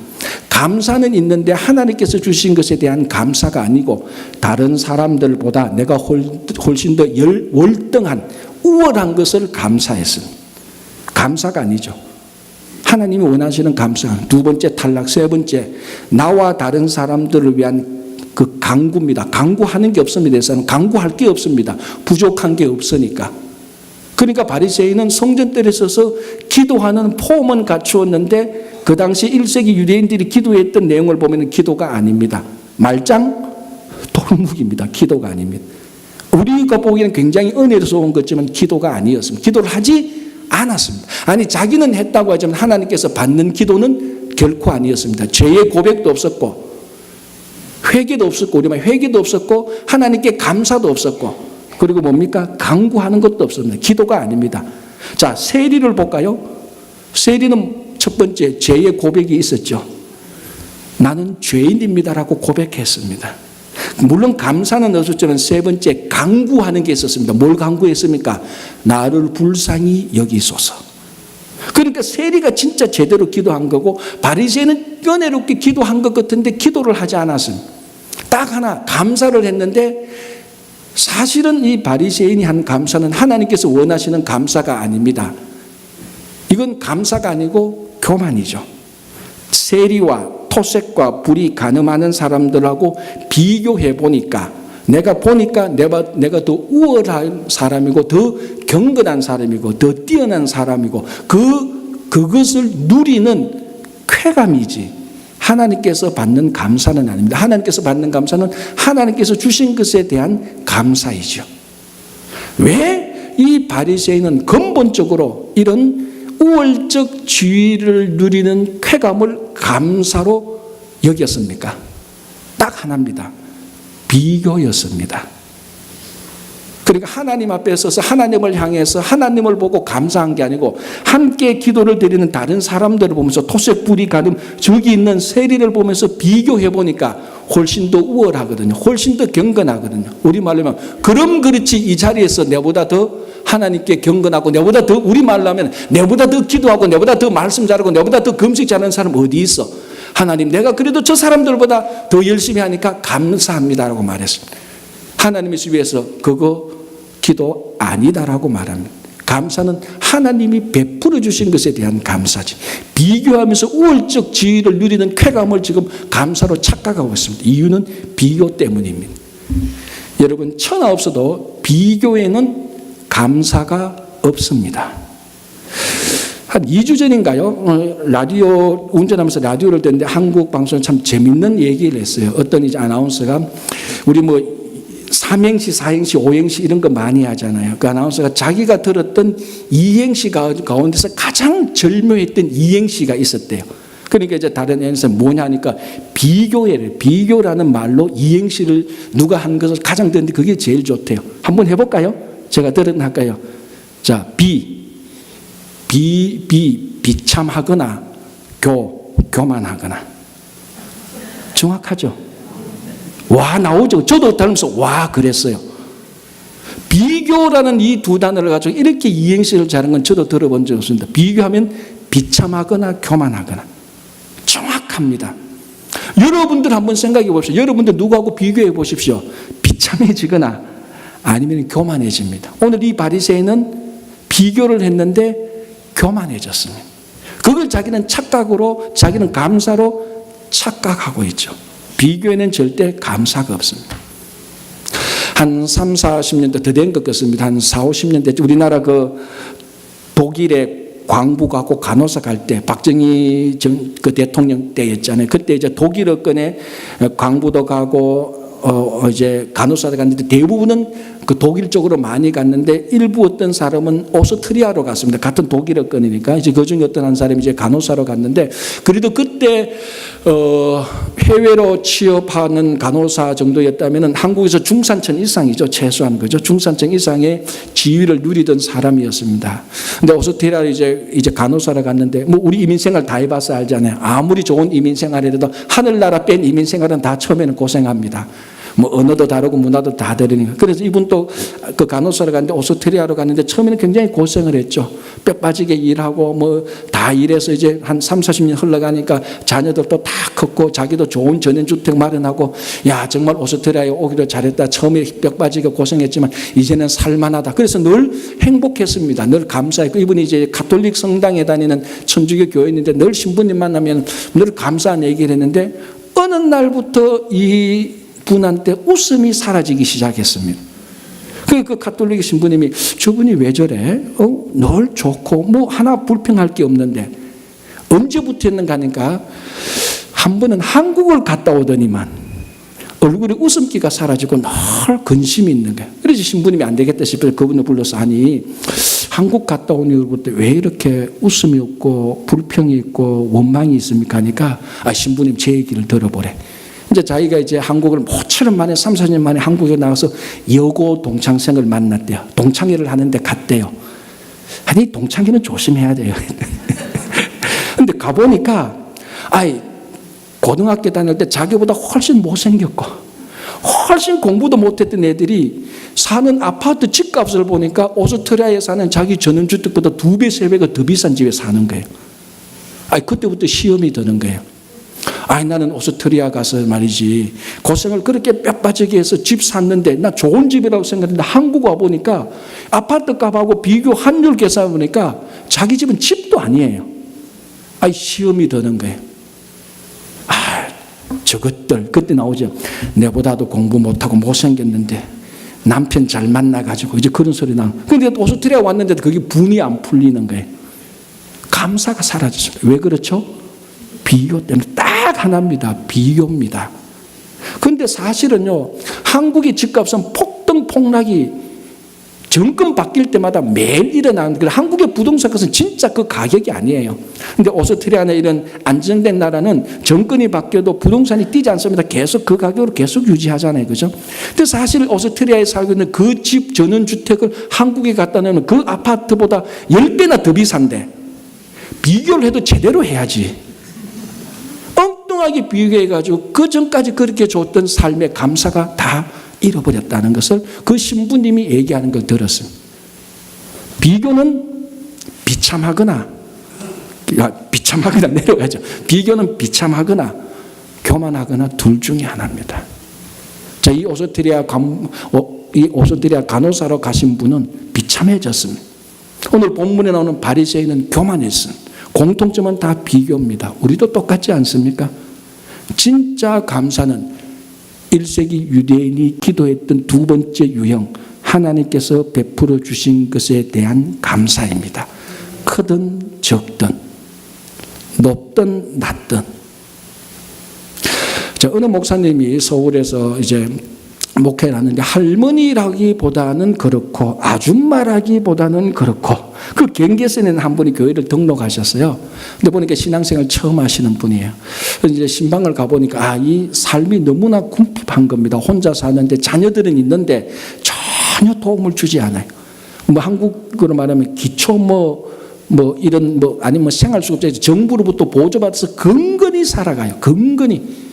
감사는 있는데 하나님께서 주신 것에 대한 감사가 아니고, 다른 사람들보다 내가 훨씬 더 월등한, 우월한 것을 감사했습니다. 감사가 아니죠. 하나님이 원하시는 감사. 두 번째 탈락. 세 번째, 나와 다른 사람들을 위한 그 간구입니다. 간구하는 게 없습니다. 간구할 게 없습니다. 부족한 게 없으니까. 그러니까 바리새인은 성전뜰에 서서 기도하는 폼은 갖추었는데, 그 당시 1세기 유대인들이 기도했던 내용을 보면 기도가 아닙니다. 말짱 돌묵입니다. 기도가 아닙니다. 우리가 보기에는 굉장히 은혜로운 것지만 기도가 아니었습니다. 기도를 하지 않았습니다. 아니, 자기는 했다고 하지만 하나님께서 받는 기도는 결코 아니었습니다. 죄의 고백도 없었고, 회개도 없었고, 우리말 회개도 없었고, 하나님께 감사도 없었고, 그리고 뭡니까? 간구하는 것도 없습니다. 기도가 아닙니다. 자, 세리를 볼까요? 세리는 첫 번째 죄의 고백이 있었죠. 나는 죄인입니다라고 고백했습니다. 물론 감사는 없었지만 세 번째 간구하는 게 있었습니다. 뭘 간구했습니까? 나를 불쌍히 여기소서. 그러니까 세리가 진짜 제대로 기도한 거고 바리새인은 은혜롭게 기도한 것 같은데 기도를 하지 않았습니다. 딱 하나 감사를 했는데 사실은 이 바리새인이 한 감사는 하나님께서 원하시는 감사가 아닙니다. 이건 감사가 아니고 교만이죠. 세리와 토색과 불이 가늠하는 사람들하고 비교해 보니까 내가 더 우월한 사람이고 더 경건한 사람이고 더 뛰어난 사람이고 그것을 누리는 쾌감이지 하나님께서 받는 감사는 아닙니다. 하나님께서 받는 감사는 하나님께서 주신 것에 대한 감사이죠. 왜 이 바리새인은 근본적으로 이런 우월적 지위를 누리는 쾌감을 감사로 여겼습니까? 딱 하나입니다. 비교였습니다. 그러니까 하나님 앞에 서서 하나님을 향해서 하나님을 보고 감사한 게 아니고 함께 기도를 드리는 다른 사람들을 보면서 토색 불이 가늠 저기 있는 세리를 보면서 비교해 보니까 훨씬 더 우월하거든요. 훨씬 더 경건하거든요. 우리말로 하면 그럼 그렇지 이 자리에서 내보다 더 하나님께 경건하고 내보다 더 우리말로 하면 내보다 더 기도하고 내보다 더 말씀 잘하고 내보다 더 금식 잘하는 사람 어디 있어? 하나님 내가 그래도 저 사람들보다 더 열심히 하니까 감사합니다라고 말했습니다. 하나님의 위해서 그거 기도 아니다라고 말합니다. 감사는 하나님이 베풀어 주신 것에 대한 감사지. 비교하면서 우월적 지위를 누리는 쾌감을 지금 감사로 착각하고 있습니다. 이유는 비교 때문입니다. 여러분 천하 없어도 비교에는 감사가 없습니다. 한 2주 전인가요? 라디오 운전하면서 라디오를 듣는데 한국 방송에 참 재밌는 얘기를 했어요. 어떤 이제 아나운서가 우리 뭐 삼행시, 사행시, 오행시 이런 거 많이 하잖아요. 그 아나운서가 자기가 들었던 이행시 가운데서 가장 절묘했던 이행시가 있었대요. 그러니까 이제 다른 애에서 뭐냐 하니까 비교라는 말로 이행시를 누가 한 것을 가장 듣는데 그게 제일 좋대요. 한번 해볼까요? 제가 할까요? 자, 비참하거나 교만하거나. 정확하죠? 와 나오죠. 저도 닮아서 와 그랬어요. 비교라는 이 두 단어를 가지고 이렇게 이행시를 잘하는 건 저도 들어본 적 없습니다. 비교하면 비참하거나 교만하거나. 정확합니다. 여러분들 한번 생각해 보십시오. 여러분들 누구하고 비교해 보십시오. 비참해지거나 아니면 교만해집니다. 오늘 이 바리새인은 비교를 했는데 교만해졌습니다. 그걸 자기는 착각으로 자기는 감사로 착각하고 있죠. 비교에는 절대 감사가 없습니다. 한 3, 40년대 더 된 것 같습니다. 한 4, 50년대 우리나라 그 독일에 광부 가고 간호사 갈 때 박정희 그 대통령 때였잖아요. 그때 이제 독일어권에 광부도 가고 이제 간호사도 갔는데 대부분은 그 독일 쪽으로 많이 갔는데 일부 어떤 사람은 오스트리아로 갔습니다. 같은 독일어권이니까 이제 그중에 어떤 한 사람이 이제 간호사로 갔는데 그래도 그때 해외로 취업하는 간호사 정도였다면은 한국에서 중산층 이상이죠. 최소한 그죠. 중산층 이상의 지위를 누리던 사람이었습니다. 근데 오스트리아 이제 간호사로 갔는데 뭐 우리 이민생활 다 해봐서 알잖아요. 아무리 좋은 이민생활이라도 하늘나라 뺀 이민생활은 다 처음에는 고생합니다. 뭐 언어도 다르고 문화도 다 다르니까. 그래서 이분도 그 간호사로 갔는데 오스트리아로 갔는데 처음에는 굉장히 고생을 했죠. 뼈 빠지게 일하고 뭐 다 일해서 이제 한 3, 40년 흘러가니까 자녀들도 다 컸고 자기도 좋은 전원주택 마련하고 야 정말 오스트리아에 오기로 잘했다. 처음에 뼈 빠지게 고생했지만 이제는 살만하다. 그래서 늘 행복했습니다. 늘 감사했고 이분이 이제 가톨릭 성당에 다니는 천주교 교인인데 늘 신부님 만나면 늘 감사한 얘기를 했는데 어느 날부터 이 분한테 웃음이 사라지기 시작했습니다. 그 가톨릭 신부님이 저분이 왜 저래? 늘 좋고 뭐 하나 불평할 게 없는데 언제부터 했는가 하니까 한 번은 한국을 갔다 오더니만 얼굴에 웃음기가 사라지고 늘 근심이 있는 거예요. 그래서 신부님이 안 되겠다 싶어서 그분을 불러서 아니 한국 갔다 온 이후부터 왜 이렇게 웃음이 없고 불평이 있고 원망이 있습니까? 하니까 신부님 제 얘기를 들어보래. 이제 자기가 이제 한국을 모처럼 만에 3, 4년 만에 한국에 나와서 여고 동창생을 만났대요. 동창회를 하는데 갔대요. 아니 동창회는 조심해야 돼요. 근데 가보니까 고등학교 다닐 때 자기보다 훨씬 못생겼고 훨씬 공부도 못했던 애들이 사는 아파트 집값을 보니까 오스트리아에 사는 자기 전원주택보다 2배, 3배가 더 비싼 집에 사는 거예요. 그때부터 시험이 드는 거예요. 나는 오스트리아 가서 말이지 고생을 그렇게 뼈빠지게 해서 집 샀는데 나 좋은 집이라고 생각했는데 한국 와보니까 아파트 값하고 비교 환율 계산해 보니까 자기 집은 집도 아니에요. 시험이 드는 거예요. 저것들 그때 나오죠. 내보다도 공부 못하고 못생겼는데 남편 잘 만나가지고 이제 그런 소리 나. 근데 오스트리아 왔는데도 그게 분이 안 풀리는 거예요. 감사가 사라졌습니다. 왜 그렇죠? 비교 때문에 딱 하나입니다. 비교입니다. 그런데 사실은요, 한국의 집값은 폭락이 정권 바뀔 때마다 매일 일어나는 거예요. 한국의 부동산 값은 진짜 그 가격이 아니에요. 근데 오스트리아나 이런 안정된 나라는 정권이 바뀌어도 부동산이 뛰지 않습니다. 계속 그 가격으로 계속 유지하잖아요. 그죠? 근데 사실 오스트리아에 살고 있는 그 집 전원주택을 한국에 갖다 놓으면 그 아파트보다 10배나 더 비싼데 비교를 해도 제대로 해야지. 엉뚱하게 비교해가지고 그 전까지 그렇게 줬던 삶의 감사가 다 잃어버렸다는 것을 그 신부님이 얘기하는 걸 들었어요. 비교는 비참하거나 내려가죠. 비교는 비참하거나 교만하거나 둘 중에 하나입니다. 자, 이 오스트리아 간호사로 가신 분은 비참해졌습니다. 오늘 본문에 나오는 바리새인은 교만했습니다. 공통점은 다 비교입니다. 우리도 똑같지 않습니까? 진짜 감사는 1세기 유대인이 기도했던 두 번째 유형, 하나님께서 베풀어 주신 것에 대한 감사입니다. 크든 적든 높든 낮든. 자, 어느 목사님이 서울에서 이제 목회를 하는데 할머니라기보다는 그렇고 아줌마라기보다는 그렇고 그 경계선에 한 분이 교회를 등록하셨어요. 근데 보니까 신앙생활 처음 하시는 분이에요. 그래서 이제 신방을 가보니까 이 삶이 너무나 궁핍한 겁니다. 혼자 사는데 자녀들은 있는데 전혀 도움을 주지 않아요. 한국으로 말하면 기초 이런 아니면 생활수급자 정부로부터 보조받아서 근근히 살아가요. 근근히.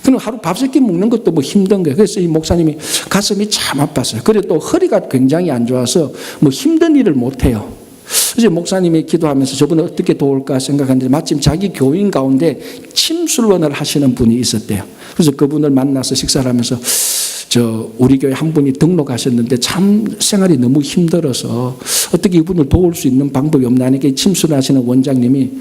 그럼 하루 밥 세 끼 먹는 것도 힘든 거예요. 그래서 이 목사님이 가슴이 참 아팠어요. 그래 또 허리가 굉장히 안 좋아서 힘든 일을 못 해요. 그래서 목사님이 기도하면서 저분을 어떻게 도울까 생각하는데 마침 자기 교인 가운데 침술원을 하시는 분이 있었대요. 그래서 그분을 만나서 식사를 하면서 우리 교회 한 분이 등록하셨는데 참 생활이 너무 힘들어서 어떻게 이분을 도울 수 있는 방법이 없나니까 침술하시는 원장님이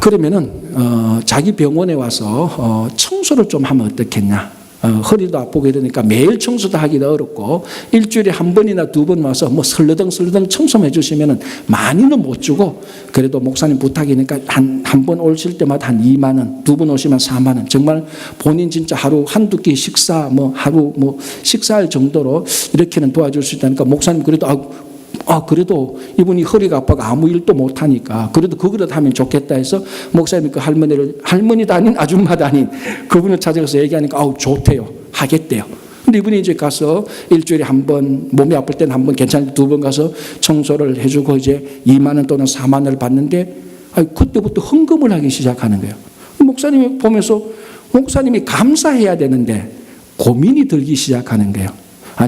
그러면은 자기 병원에 와서 청소를 좀 하면 어떻겠냐. 허리도 아프고 이러니까 매일 청소도 하기도 어렵고 일주일에 한 번이나 두 번 와서 설러덩 청소만 해주시면은 많이는 못 주고 그래도 목사님 부탁이니까 한 번 오실 때마다 한 2만 원, 두 번 오시면 4만 원. 정말 본인 진짜 하루 한두 끼 식사 하루 식사할 정도로 이렇게는 도와줄 수 있다니까 목사님 그래도 이분이 허리가 아파가 아무 일도 못하니까 그래도 그거라도 하면 좋겠다 해서 목사님이 그 할머니도 아닌 아줌마도 아닌 그분을 찾아가서 얘기하니까 좋대요. 하겠대요. 근데 이분이 이제 가서 일주일에 한 번 몸이 아플 때는 한 번 괜찮을 때 두 번 가서 청소를 해주고 이제 2만 원 또는 4만 원을 받는데 그때부터 헌금을 하기 시작하는 거예요. 목사님이 보면서 목사님이 감사해야 되는데 고민이 들기 시작하는 거예요.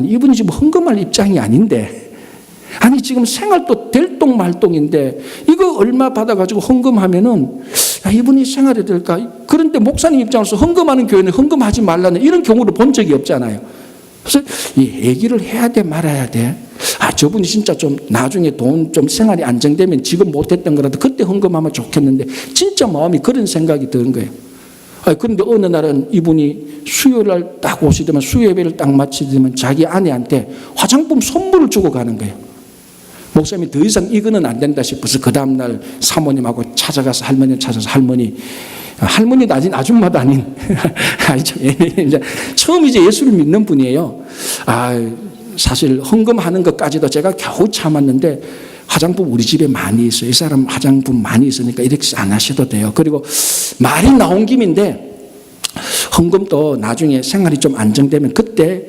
이분이 지금 헌금할 입장이 아닌데 지금 생활도 될똥말똥인데 이거 얼마 받아가지고 헌금하면은 이분이 생활이 될까? 그런데 목사님 입장에서 헌금하는 교회는 헌금하지 말라는 이런 경우를 본 적이 없잖아요. 그래서 이 얘기를 해야 돼 말아야 돼. 저분이 진짜 좀 나중에 돈 좀 생활이 안정되면 지금 못했던 거라도 그때 헌금하면 좋겠는데 진짜 마음이 그런 생각이 드는 거예요. 그런데 어느 날은 이분이 수요일날 딱 오시더만 수요예배를 딱 마치더만 자기 아내한테 화장품 선물을 주고 가는 거예요. 목사님이 더 이상 이거는 안 된다 싶어서 그 다음날 사모님하고 찾아가서 할머니를 찾아서 할머니도 아닌 아줌마도 아닌 처음 이제 예수를 믿는 분이에요. 사실 헌금하는 것까지도 제가 겨우 참았는데 화장품 우리 집에 많이 있어요. 이 사람 화장품 많이 있으니까 이렇게 안 하셔도 돼요. 그리고 말이 나온 김인데 헌금도 나중에 생활이 좀 안정되면 그때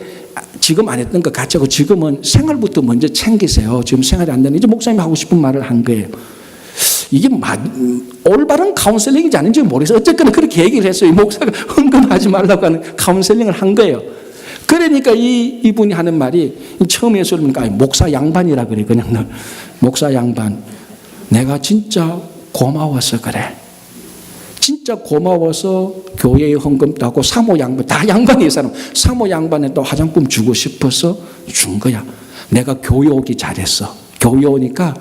지금 안 했던 것 같이 하고 지금은 생활부터 먼저 챙기세요. 지금 생활이 안 되는 이제 목사님이 하고 싶은 말을 한 거예요. 이게 올바른 카운셀링인지 아닌지 모르겠어요. 어쨌거나 그렇게 얘기를 했어요. 이 목사가 헌금하지 말라고 하는 카운셀링을 한 거예요. 그러니까 이분이 하는 말이 처음에 보니까 목사 양반이라 그래. 그냥 늘 목사 양반. 내가 진짜 고마워서 그래. 진짜 고마워서 교회에 헌금도 하고 사모 양반, 다 양반이 이 사람. 사모 양반에 또 화장품 주고 싶어서 준 거야. 내가 교회 오기 잘했어. 교회 오니까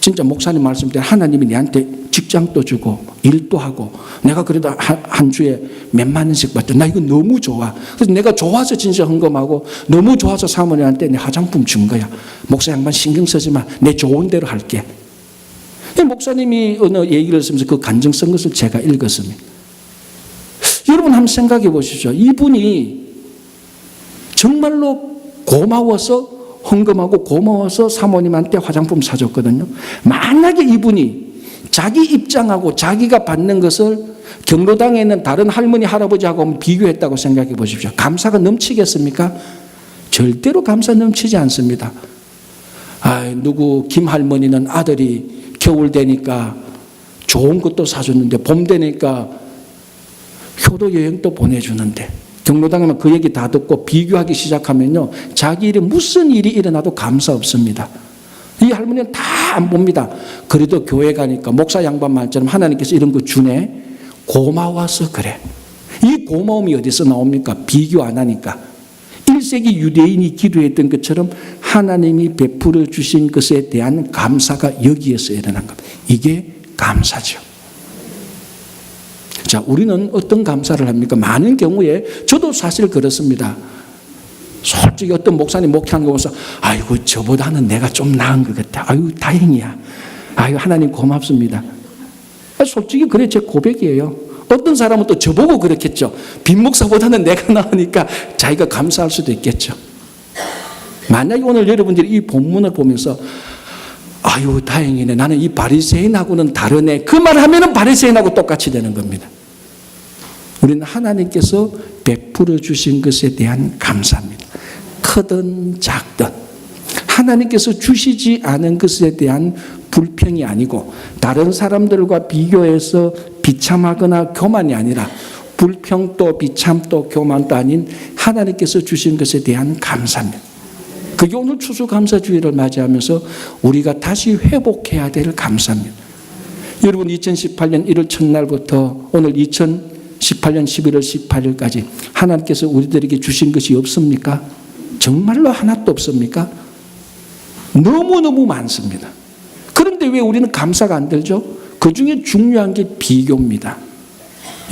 진짜 목사님 말씀대로 하나님이 내한테 직장도 주고 일도 하고 내가 그래도 한 주에 몇만 원씩 받죠. 나 이거 너무 좋아. 그래서 내가 좋아서 진짜 헌금하고 너무 좋아서 사모님한테 내 화장품 준 거야. 목사 양반 신경 쓰지 마. 내 좋은 대로 할게. 목사님이 어느 얘기를 쓰면서 그 간증성 것을 제가 읽었습니다. 여러분 한번 생각해 보십시오. 이분이 정말로 고마워서 헌금하고 고마워서 사모님한테 화장품 사줬거든요. 만약에 이분이 자기 입장하고 자기가 받는 것을 경로당에 있는 다른 할머니 할아버지하고 비교했다고 생각해 보십시오. 감사가 넘치겠습니까? 절대로 감사 넘치지 않습니다. 누구 김 할머니는 아들이 겨울 되니까 좋은 것도 사줬는데 봄 되니까 효도 여행도 보내주는데 경로당에만 그 얘기 다 듣고 비교하기 시작하면요, 자기 일에 무슨 일이 일어나도 감사 없습니다. 이 할머니는 다 안 봅니다. 그래도 교회 가니까 목사 양반 말처럼 하나님께서 이런 거 주네. 고마워서 그래. 이 고마움이 어디서 나옵니까? 비교 안 하니까. 1세기 유대인이 기도했던 것처럼 하나님이 베풀어 주신 것에 대한 감사가 여기에서 일어난 겁니다. 이게 감사죠. 자, 우리는 어떤 감사를 합니까? 많은 경우에 저도 사실 그렇습니다. 솔직히 어떤 목사님 목회하는 거 보면서 아이고 저보다는 내가 좀 나은 것 같아. 아유 다행이야. 아유 하나님 고맙습니다. 솔직히 그래 제 고백이에요. 어떤 사람은 또 저보고 그렇겠죠. 빈 목사보다는 내가 나으니까 자기가 감사할 수도 있겠죠. 만약에 오늘 여러분들이 이 본문을 보면서 아유 다행이네. 나는 이 바리새인하고는 다르네. 그 말을 하면은 바리새인하고 똑같이 되는 겁니다. 우리는 하나님께서 베풀어 주신 것에 대한 감사입니다. 크든 작든 하나님께서 주시지 않은 것에 대한 불평이 아니고 다른 사람들과 비교해서 비참하거나 교만이 아니라 불평도 비참도 교만도 아닌 하나님께서 주신 것에 대한 감사입니다. 그게 오늘 추수감사주의를 맞이하면서 우리가 다시 회복해야 될 감사입니다. 여러분 2018년 1월 첫날부터 오늘 2018년 11월 18일까지 하나님께서 우리들에게 주신 것이 없습니까? 정말로 하나도 없습니까? 너무너무 많습니다. 그런데 왜 우리는 감사가 안 들죠? 그 중에 중요한 게 비교입니다.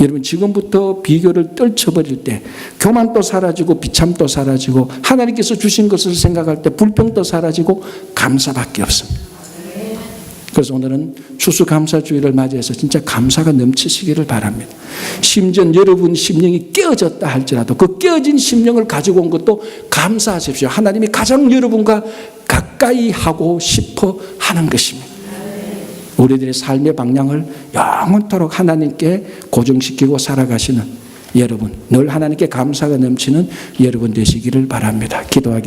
여러분 지금부터 비교를 떨쳐버릴 때 교만도 사라지고 비참도 사라지고 하나님께서 주신 것을 생각할 때 불평도 사라지고 감사밖에 없습니다. 그래서 오늘은 추수감사주의를 맞이해서 진짜 감사가 넘치시기를 바랍니다. 심지어 여러분 심령이 깨어졌다 할지라도 그 깨어진 심령을 가지고 온 것도 감사하십시오. 하나님이 가장 여러분과 가까이 하고 싶어 하는 것입니다. 우리들의 삶의 방향을 영원토록 하나님께 고정시키고 살아가시는 여러분, 늘 하나님께 감사가 넘치는 여러분 되시기를 바랍니다. 기도하겠습니다.